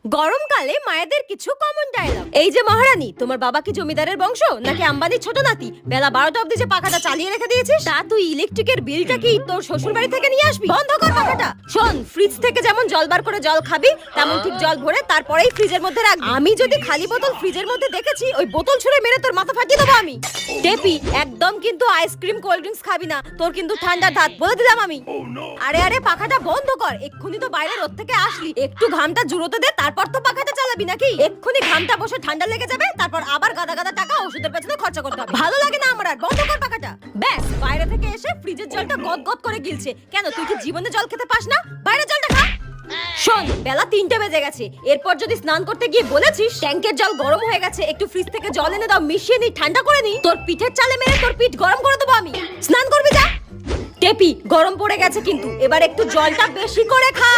গরমকালে মায়েদের কিছু কমন ডায়লগ। এই যে মহারানী, তোমার বাবা কি জমিদারের বংশ নাকি আম্বানির ছোট নাতি? বেলা 12টা অবধি যে পাখাটা চালিয়ে রেখে দিয়েছিস, তা তুই ইলেকট্রিকের বিলটা কি তোর শ্বশুর বাড়ি থেকে নিয়ে আসবি? বন্ধ কর পাখাটা। শোন, ফ্রিজ থেকে যেমন জল বার করে জল খাবি, তেমন ঠিক জল ভরে তারপরেই ফ্রিজের মধ্যে রাখবি। আমি যদি খালি বোতল ফ্রিজের মধ্যে দেখেছি, ওই বোতল ছুঁড়ে মেরে তোর মাথা ফাটিয়ে দেবো আমি। টেপি, একদম কিন্তু আইসক্রিম কোল্ড ড্রিঙ্কস খাবি না, তোর কিন্তু ঠান্ডা দাঁত বলে দিলাম আমি। আরে আরে, পাখাটা বন্ধ কর। এক্ষুনি তো বাইরে রোদ থেকে আসলি, একটু ঘামটা জুড়োতে দে, তারপর তো পাখাটা চালাবি নাকি? এক্ষুনি ঘামটা বসে ঠান্ডা লেগে যাবে, তারপর আবার গাদা গাদা টাকা ওষুধের পেছনে খরচা করতে হবে। ভালো লাগে না আমার আর, বন্ধ কর পাখাটা। ব্যাস, বাইরে থেকে এসে ফ্রিজের জলটা গদ গদ করে গিলছে। কেন, তুই কি জীবনে জল খেতে পাস না? বাইরে জলটা খা। শোন, বেলা 3টে বেজে গেছে। এরপর যদি স্নান করতে গিয়ে বলেছিস ট্যাঙ্কের জল গরম হয়ে গেছে, একটু ফ্রিজ থেকে জল এনে দাও, মিশিয়ে নি, ঠান্ডা করে নি, তোর পিঠের চালে মেরে তোর পিঠ গরম করে দেবো আমি। স্নান করবি যা। টেপি, গরম পড়ে গেছে কিন্তু, এবার একটু জলটা বেশি করে খা।